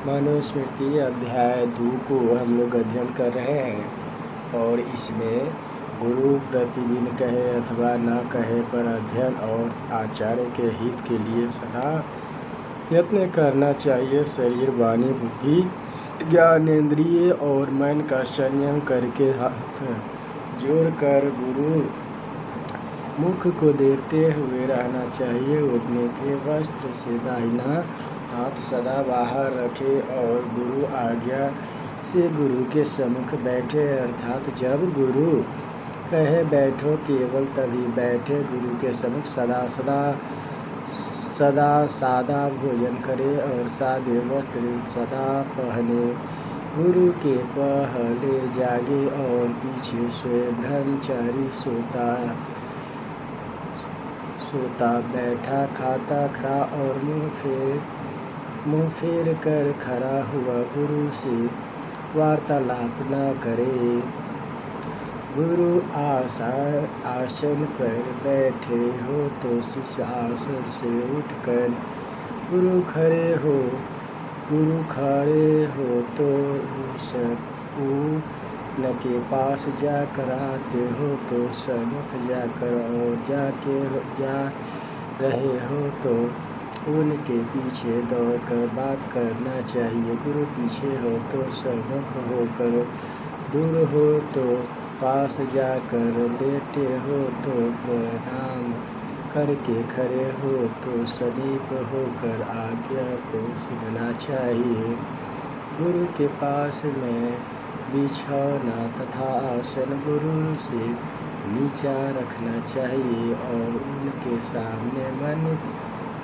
मनुस्मृति अध्याय 2 को हम लोग अध्ययन कर रहे हैं और इसमें गुरु प्रतिदिन कहे अथवा न कहे पर अध्ययन और आचार्य के हित के लिए सदा यत्न करना चाहिए। शरीर, वाणी, बुद्धि, ज्ञानेंद्रिय और मन का संयम करके हाथ जोड़कर गुरु मुख को देखते हुए रहना चाहिए। उठने के वस्त्र से दाहिना हाथ सदा बाहर रखे और गुरु आज्ञा से गुरु के सम्मुख बैठे, अर्थात जब गुरु कहे बैठो केवल तभी बैठे। गुरु के सम्मुख सदा सादा भोजन करे और सादे वस्त्र सदा पहने। गुरु के पहले जागे और पीछे सोए। ब्रह्मचारी सोता बैठा खाता खड़ा और मुँह फेर कर खड़ा हुआ गुरु से वार्तालाप न करे। गुरु आसन पर बैठे हो तो शिष्य आसन से उठकर गुरु खड़े हो तो उनके पास जाकर आते हो तो सम्मुख जाकर और जा रहे हो तो उनके पीछे दौड़कर बात करना चाहिए। गुरु पीछे हो तो सम्मुख होकर, दूर हो तो पास जाकर, लेटे हो तो प्रणाम करके, खड़े हो तो समीप होकर आज्ञा को सुनना चाहिए। गुरु के पास में बिछौना तथा आसन गुरु से नीचा रखना चाहिए और उनके सामने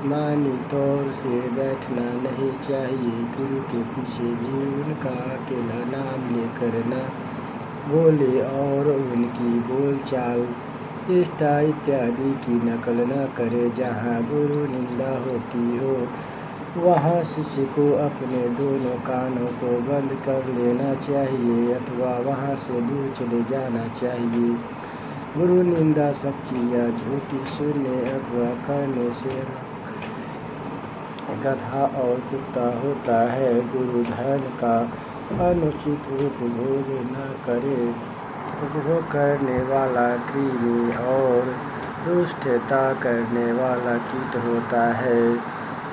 मानी तौर से बैठना नहीं चाहिए। गुरु के पीछे भी उनका अकेला नाम लेकर न बोले और उनकी बोलचाल, चेष्टा इत्यादि की नकल न करे। जहाँ गुरु निंदा होती हो वहाँ शिष्य को अपने दोनों कानों को बंद कर लेना चाहिए अथवा वहाँ से दूर चले जाना चाहिए। गुरु निंदा सच्ची या झूठी सुनने अथवा करने से गधा और कुत्ता होता है। गुरु धन का अनुचित उपभोग न करे। उपभोग करने वाला कृमि और दुष्टता करने वाला कीट होता है।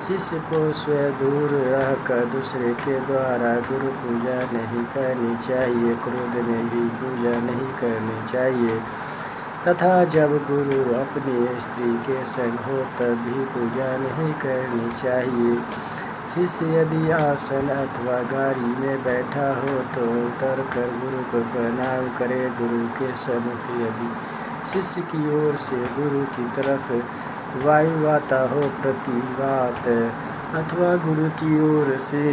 शिष्य को स्वयं दूर रहकर दूसरे के द्वारा गुरु पूजा नहीं करनी चाहिए। क्रोध में भी पूजा नहीं करनी चाहिए तथा जब गुरु अपनी स्त्री के संग हो तब भी पूजा नहीं करनी चाहिए। शिष्य यदि आसन अथवा गाड़ी में बैठा हो तो उतरकर गुरु को प्रणाम करे। गुरु के सम्मुख यदि शिष्य की ओर से गुरु की तरफ वायु आता हो प्रतिवात अथवा गुरु की ओर से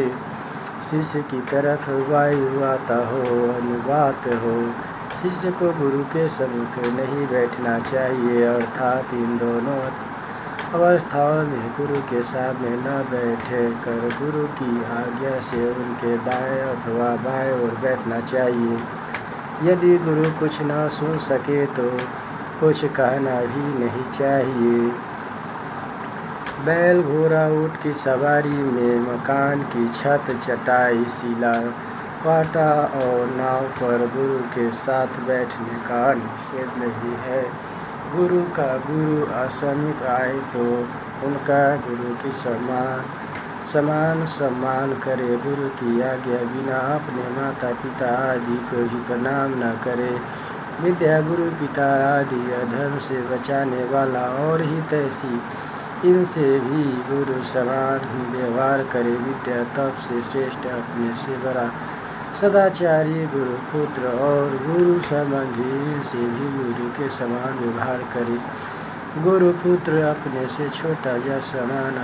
शिष्य की तरफ वायु आता हो अनुवात हो, शिष्य को गुरु के सम्मुख नहीं बैठना चाहिए। अर्थात इन दोनों अवस्थाओं में गुरु के सामने न बैठे कर गुरु की आज्ञा से उनके दाएं अथवा बाएं ओर बैठना चाहिए। यदि गुरु कुछ न सुन सके तो कुछ कहना भी नहीं चाहिए। बैल, घोड़ा, ऊँट की सवारी में मकान की छत, चटाई, शिला, पाटा और नाव पर गुरु के साथ बैठने का निषेध नहीं है। गुरु असमीप आए तो उनका गुरु की समान सम्मान करे। गुरु की आज्ञा बिना अपने माता पिता आदि को भी प्रणाम न करे। विद्या गुरु पिता आदि अधर्म से बचाने वाला और हितैषी, इनसे भी गुरु समान व्यवहार करे। विद्या तप से श्रेष्ठ, अपने से बड़ा, सदाचारी, गुरु पुत्र और गुरु संबंधी, इनसे भी गुरु के समान व्यवहार करे। गुरु पुत्र अपने से छोटा या समान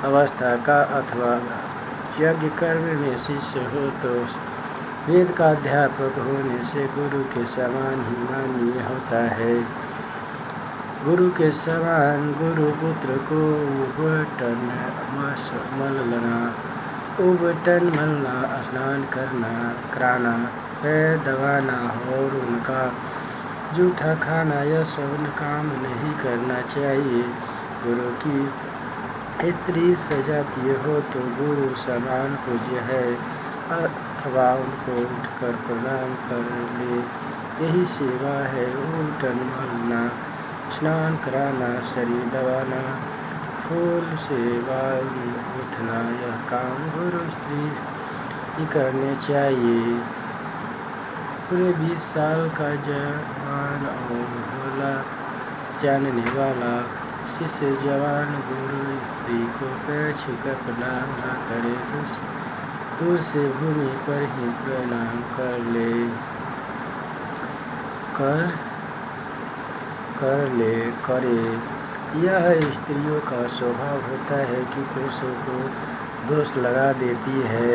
अवस्था का अथवा यज्ञ कर्म में शिष्य हो तो वेद का अध्यापक होने से गुरु के समान ही माननीय होता है। गुरु के समान गुरु पुत्र को उबटन मलना, स्नान कराना, पैर दबाना और उनका जूठा खाना, यह सब काम नहीं करना चाहिए। गुरु की स्त्री सजातीय हो तो गुरु समान पूज्य है, अथवा उनको उठकर प्रणाम कर ले, यही सेवा है। उल्टन मलना, स्नान कराना, शरीर दबाना, फूल से बाल गूथना, यह काम गुरु स्त्री ही करने चाहिए। पूरे 20 साल का जवान और भोला जानने वाला शिष्य जवान गुरु स्त्री को पैर छूकर प्रणाम न करे, दूर से भूमि पर ही प्रणाम करे। यह स्त्रियों का स्वभाव होता है कि पुरुषों को दोष लगा देती है।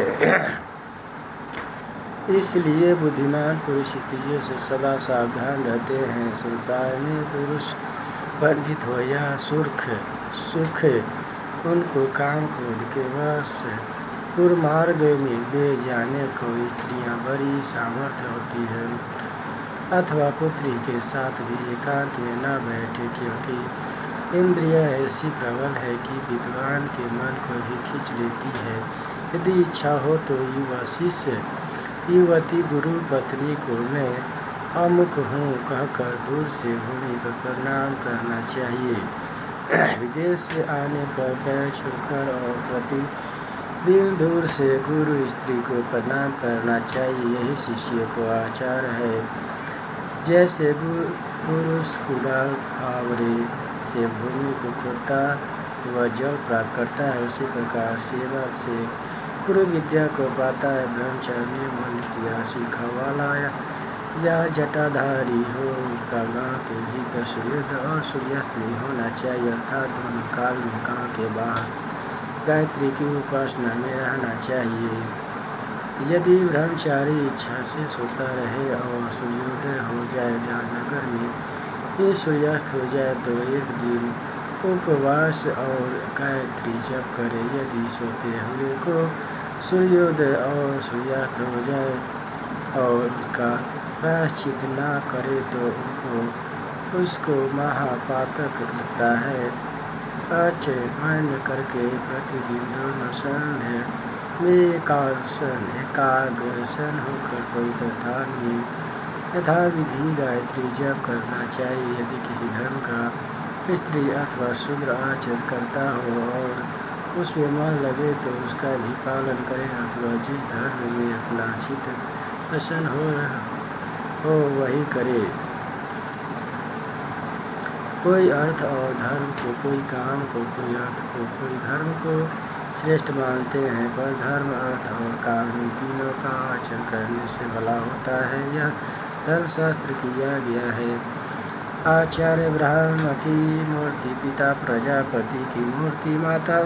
इसलिए बुद्धिमान पुरुष स्त्रियों से सदा सावधान रहते हैं। संसार में पुरुष पंडित हो या सुख, उनको काम क्रोध के वश कुमार्ग में ले जाने को स्त्रियां बड़ी सामर्थ्य होती है। अथवा पुत्री के साथ भी एकांत में न बैठे, क्योंकि इंद्रिय ऐसी प्रबल है कि विद्वान के मन को भी खींच लेती है। यदि इच्छा हो तो युवा शिष्य युवती गुरु पत्नी को मैं अमुक हूँ कहकर दूर से भूमि पर प्रणाम करना चाहिए। विदेश से आने पर पैर छूकर और प्रतिदिन दूर से गुरु स्त्री को प्रणाम करना चाहिए, यही शिष्य को आचार है। जैसे पुरुष कुदाल फावड़े से भूमि को खोदता व जल प्राप्त करता है, उसी प्रकार सेवा से गुरु विद्या को पाता है। ब्रह्मचारी मन किया सीखा वाला या जटाधारी हो, उसका गांव के भीतर सूर्योदय और सूर्यास्त नहीं होना चाहिए, अर्थात दोनों काल में गांव के बाहर गायत्री की उपासना में रहना चाहिए। यदि ब्रह्मचारी इच्छा से सोता रहे और सूर्योदय हो जाए या नगर में ही सूर्यास्त हो जाए तो एक दिन उपवास और गायत्री जप करे। यदि सोते हुए को सूर्योदय और सूर्यास्त हो जाए और उसका प्रायश्चित न करे तो उसको महापातक लगता है। मान्य करके प्रतिदिन दोनों संध्या में एकाग्रसन होकर पवित्र स्थान में यथाविधि गायत्री जप करना चाहिए। यदि किसी धर्म का स्त्री अथवा शूद्र आचरण करता हो और उसमें मन लगे तो उसका भी पालन करें, अथवा जिस धर्म में अपना चित्त प्रसन्न हो वही करे। कोई अर्थ और धर्म को, कोई काम को, कोई अर्थ को, कोई धर्म को श्रेष्ठ मानते हैं, पर धर्म, अर्थ और काम इन तीनों का आचरण करने से भला होता है। यह धर्मशास्त्र किया गया है। आचार्य ब्रह्म की मूर्ति, पिता प्रजापति की मूर्ति, माता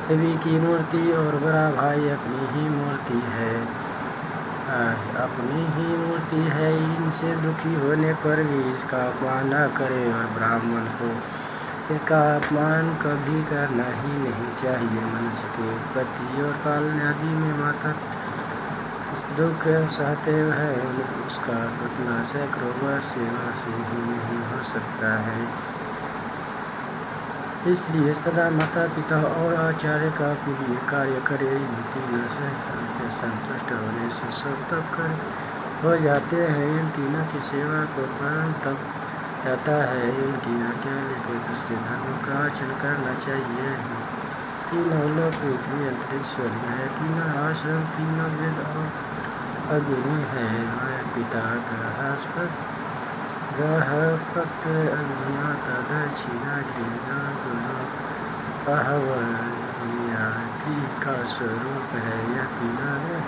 देवी की मूर्ति और बड़ा भाई अपनी ही मूर्ति है। इनसे दुखी होने पर भी इसका अपमान न करे, और ब्राह्मण को इसका अपमान कभी करना ही नहीं चाहिए। मनुष्य के उत्पत्ति और पालन आदि में माता दुख सहते हैं, उसका पुतना सैकड़ों वर्ष सेवा से ही नहीं हो सकता है। इसलिए सदा माता पिता और आचार्य का प्रिय कार्य करे। इन तीनों से संतुष्ट होने से सब तप हो जाते हैं। इन तीनों की सेवा को परम तप जाता है। इनकी आज्ञा लेकर दूसरे धर्मों का आचरण करना चाहिए। तीनों लोक, पृथ्वी, अंतरिक्ष, स्वर्ग है। तीनों आश्रम, तीनों वेद और अग्नि है। पिता गृहपत अग्निमाता दक्षिणा गृह गुरु पहवनिया गृह का स्वरूप है। यह तीनों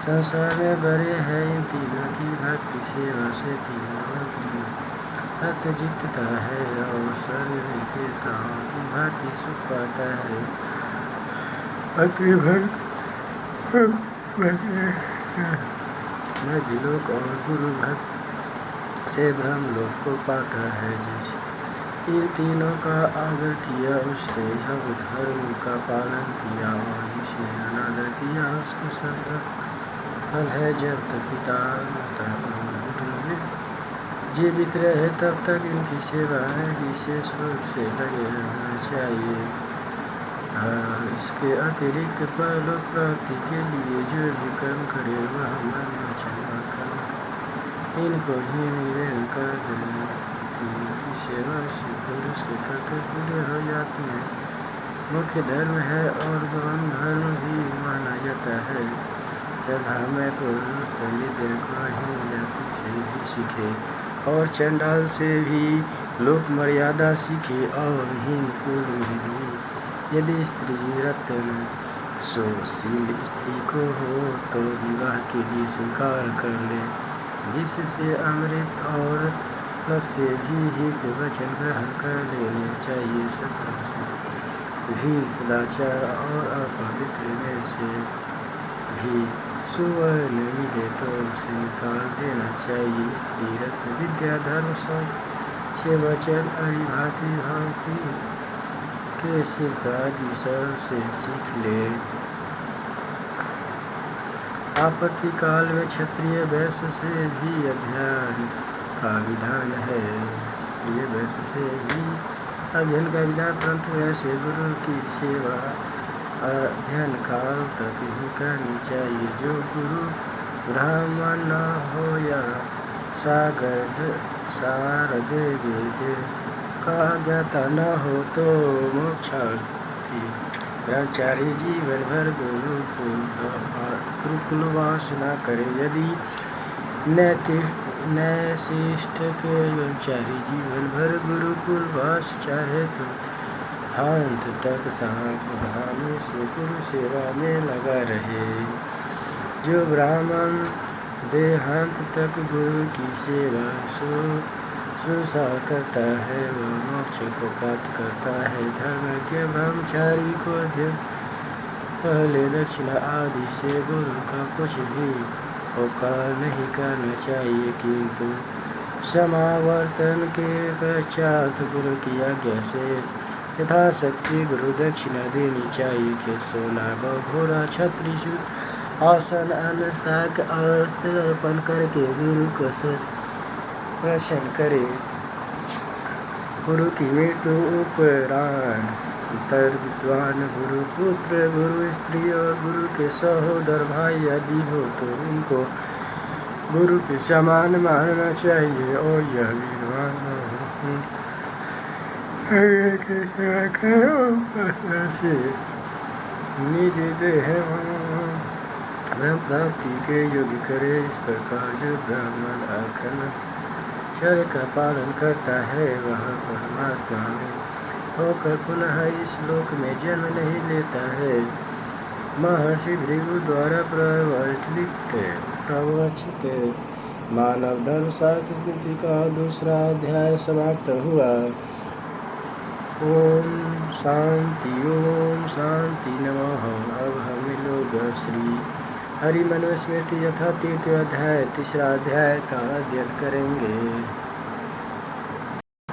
संसार में बड़े हैं। इन तीनों की भक्ति सेवा से तीनों गृह जीतता है और स्वर्ग में देवताओं की भांति सुख पाता है। मध्यलोक और गुरु भक्त से ब्रह्मलोक को पाता है। जिस इन तीनों का आदर किया उसने सब धर्म का पालन किया, और जिसने अनादर किया उसको सब फल है। जब तक पिता माता और गुरु जीवित रहे तब तक इनकी सेवा में विशेष रूप से लगे रहना चाहिए। और इसके अतिरिक्त परलोक प्राप्ति के लिए जो भी कर्म करे वह मन वचन और कर्म इनको ही निरंतर कर देती की सेवा से पुरुष के कर्तव्य पूरे हो जाती है। मुख्य धर्म है और गौण धर्म भी माना जाता है। सदा में पुरुष विद्या को ही जाति से भी सीखे और चंडाल से भी लोक मर्यादा सीखे और हीन कुल में भी यदि स्त्री रत्न सुशील स्त्री को हो तो विवाह के लिए स्वीकार कर ले। विष से अमृत और लक से भी हित वचन ग्रहण कर लेने चाहिए। शत्रु से भी सदाचार और अपवित्र में से भी सुवर्ण मिले तो उसे निकाल देना चाहिए। स्त्री रत्न विद्या धर्म से वचन अरिभाति भावती के शिल्प आदि सब से सीख ले। आपत्ति काल में क्षत्रिय वैश्य से भी अध्ययन का विधान है। क्षत्रिय वैश्य से भी अध्ययन का विधान, परंतु ऐसे गुरु की सेवा अध्ययन काल तक ही करनी चाहिए। जो गुरु ब्राह्मण न हो या सारद वेद का ज्ञाता न हो तो मोक्षार्थी ब्रह्मचारी जीवन भर गुरुकुलवास न करे। यदि नैशिष्ट के ब्रह्मचारी जीवन भर गुरुकुलवास चाहे तो अंत तक सावधानी से गुरु सेवा में लगा रहे। जो ब्राह्मण देहांत तक गुरु की सेवा शुश्रूषा करता है वह मोक्ष को प्राप्त करता है। धर्मज्ञ ब्रह्मचारी को पहले दक्षिणा आदि से गुरु का कुछ भी उपकार नहीं करना चाहिए, किंतु समावर्तन के पश्चात गुरु की आज्ञा से यथाशक्ति गुरु दक्षिणा देनी चाहिए। कि सोना घोड़ा छत्री आसन अन्न शाक अर्पण करके गुरु को प्रसन्न करे। गुरु की मृत्यु उपरांत विद्वान गुरु पुत्र गुरु स्त्री और गुरु के सहोदर भाई आदि हो तो उनको गुरु के समान मानना चाहिए। और यह विद्वान से निज देह ब्रह्म प्राप्ति के योग्य करे। इस प्रकार जो ब्राह्मण अखंड चर्य का पालन करता है वह परमात्मा में होकर पुनः इस लोक में जन्म नहीं लेता है। महर्षि भृगु द्वारा प्रवचित मानव धर्म शास्त्र स्मृति का दूसरा अध्याय समाप्त हुआ। ओम शांति नमः। अब हम लोग श्री हरि मनुस्मृति यथा तीसरा अध्याय का अध्ययन करेंगे।